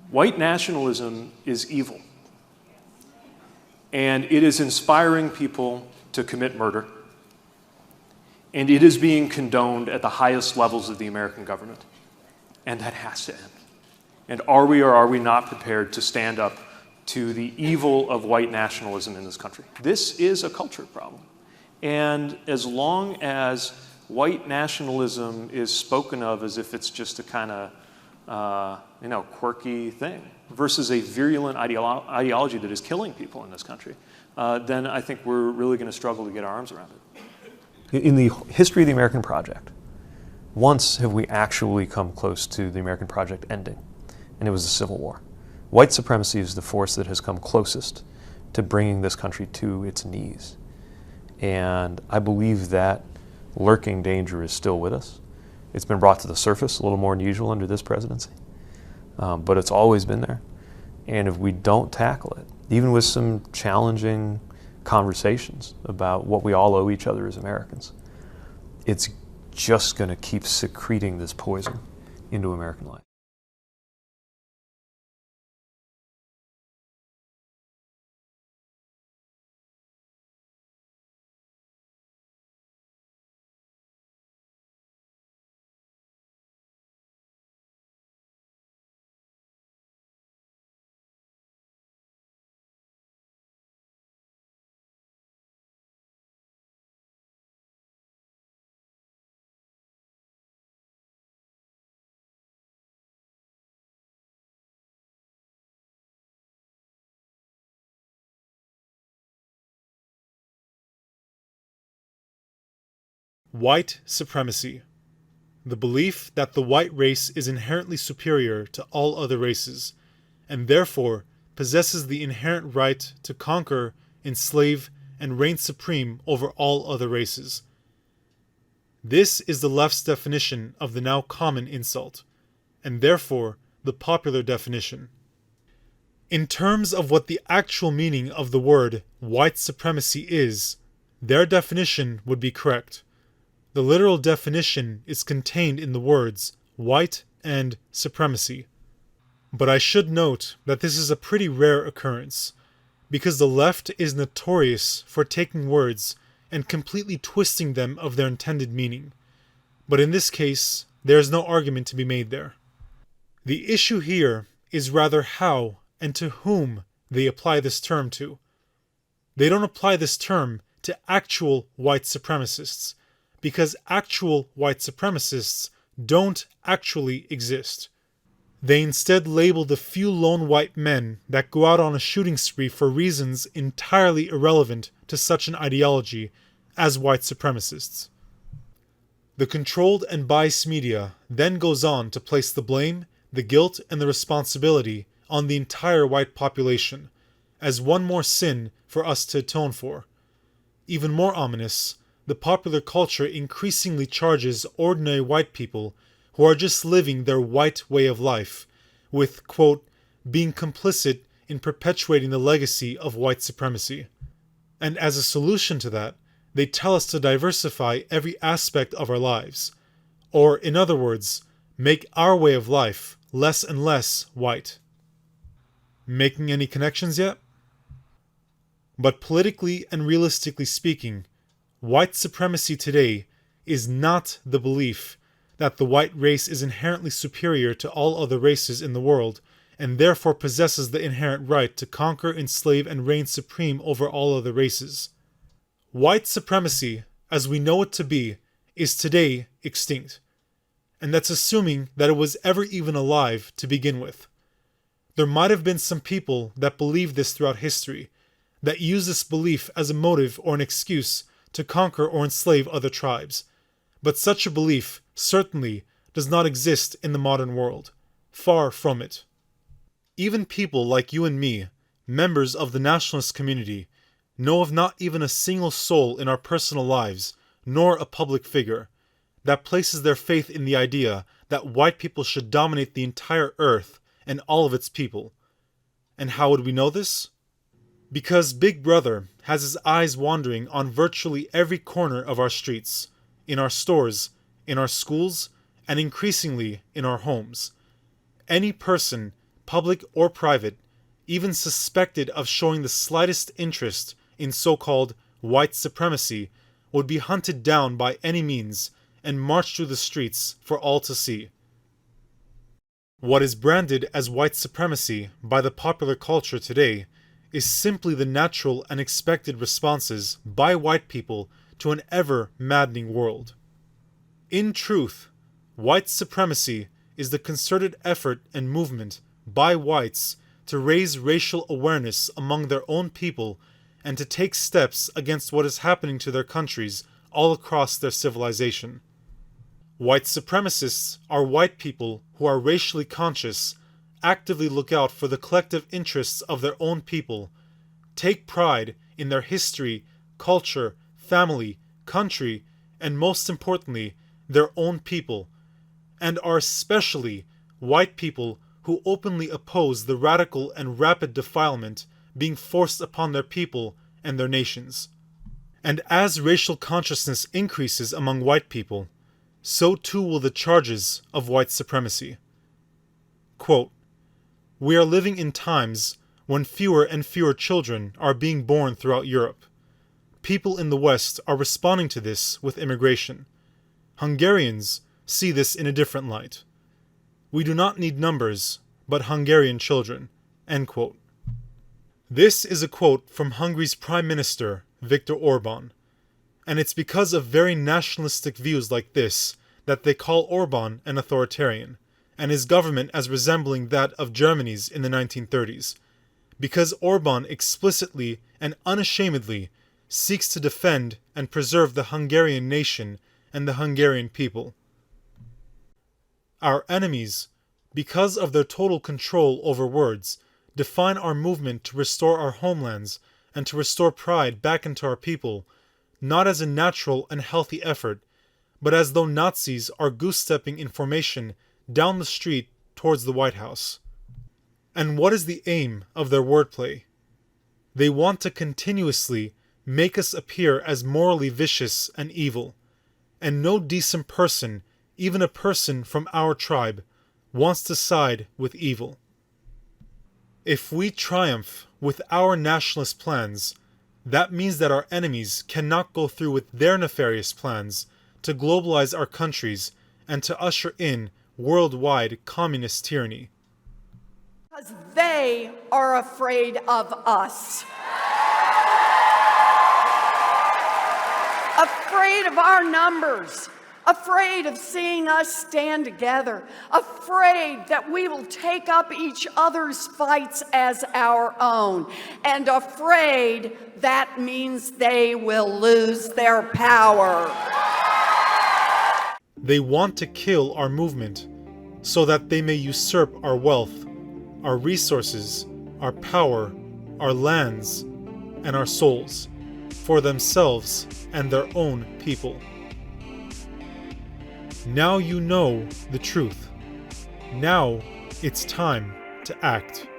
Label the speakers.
Speaker 1: White nationalism is evil, and it is inspiring people to commit murder, and it is being condoned at the highest levels of the American government, and that has to end. And are we or are we not prepared to stand up to the evil of white nationalism in this country? This is a culture problem, and as long as white nationalism is spoken of as if it's just a kind of quirky thing versus a virulent ideology that is killing people in this country, then I think we're really going to struggle to get our arms around it.
Speaker 2: In the history of the American project, once have we actually come close to the American project ending, and it was the Civil War. White supremacy is the force that has come closest to bringing this country to its knees. And I believe that lurking danger is still with us. It's been brought to the surface a little more than usual under this presidency, but it's always been there. And if we don't tackle it, even with some challenging conversations about what we all owe each other as Americans, it's just going to keep secreting this poison into American life.
Speaker 3: White supremacy. The belief that the white race is inherently superior to all other races, and therefore possesses the inherent right to conquer, enslave, and reign supreme over all other races. This is the left's definition of the now common insult, and therefore the popular definition. In terms of what the actual meaning of the word white supremacy is, their definition would be correct. The literal definition is contained in the words white and supremacy. But I should note that this is a pretty rare occurrence, because the left is notorious for taking words and completely twisting them of their intended meaning. But in this case, there is no argument to be made there. The issue here is rather how and to whom they apply this term to. They don't apply this term to actual white supremacists, because actual white supremacists don't actually exist. They instead label the few lone white men that go out on a shooting spree for reasons entirely irrelevant to such an ideology as white supremacists. The controlled and biased media then goes on to place the blame, the guilt, and the responsibility on the entire white population, as one more sin for us to atone for. Even more ominous, the popular culture increasingly charges ordinary white people who are just living their white way of life with, quote, being complicit in perpetuating the legacy of white supremacy. And as a solution to that, they tell us to diversify every aspect of our lives, or in other words, make our way of life less and less white. Making any connections yet? But politically and realistically speaking, white supremacy today is not the belief that the white race is inherently superior to all other races in the world and therefore possesses the inherent right to conquer, enslave, and reign supreme over all other races. White supremacy, as we know it to be, is today extinct, and that's assuming that it was ever even alive to begin with. There might have been some people that believed this throughout history, that use this belief as a motive or an excuse to conquer or enslave other tribes. But such a belief certainly does not exist in the modern world. Far from it. Even people like you and me, members of the nationalist community, know of not even a single soul in our personal lives, nor a public figure, that places their faith in the idea that white people should dominate the entire earth and all of its people. And how would we know this? Because Big Brother has his eyes wandering on virtually every corner of our streets, in our stores, in our schools, and increasingly in our homes. Any person public or private, even suspected of showing the slightest interest in so-called white supremacy, would be hunted down by any means and marched through the streets for all to see. What is branded as white supremacy by the popular culture today is simply the natural and expected responses by white people to an ever-maddening world. In truth, white supremacy is the concerted effort and movement by whites to raise racial awareness among their own people and to take steps against what is happening to their countries all across their civilization. White supremacists are white people who are racially conscious, actively look out for the collective interests of their own people, take pride in their history, culture, family, country, and most importantly, their own people, and are especially white people who openly oppose the radical and rapid defilement being forced upon their people and their nations. And as racial consciousness increases among white people, so too will the charges of white supremacy. Quote, "We are living in times when fewer and fewer children are being born throughout Europe. People in the West are responding to this with immigration. Hungarians see this in a different light. We do not need numbers, but Hungarian children." End quote. This is a quote from Hungary's Prime Minister, Viktor Orban, and it's because of very nationalistic views like this that they call Orban an authoritarian, and his government as resembling that of Germany's in the 1930s, because Orban explicitly and unashamedly seeks to defend and preserve the Hungarian nation and the Hungarian people. Our enemies, because of their total control over words, define our movement to restore our homelands and to restore pride back into our people, not as a natural and healthy effort, but as though Nazis are goose-stepping in formation down the street towards the White House. And what is the aim of their wordplay? They want to continuously make us appear as morally vicious and evil, and no decent person, even a person from our tribe, wants to side with evil. If we triumph with our nationalist plans, that means that our enemies cannot go through with their nefarious plans to globalize our countries and to usher in worldwide communist tyranny.
Speaker 4: Because they are afraid of us. Afraid of our numbers. Afraid of seeing us stand together, afraid that we will take up each other's fights as our own, and afraid that means they will lose their power.
Speaker 3: They want to kill our movement so that they may usurp our wealth, our resources, our power, our lands, and our souls for themselves and their own people. Now you know the truth. Now it's time to act.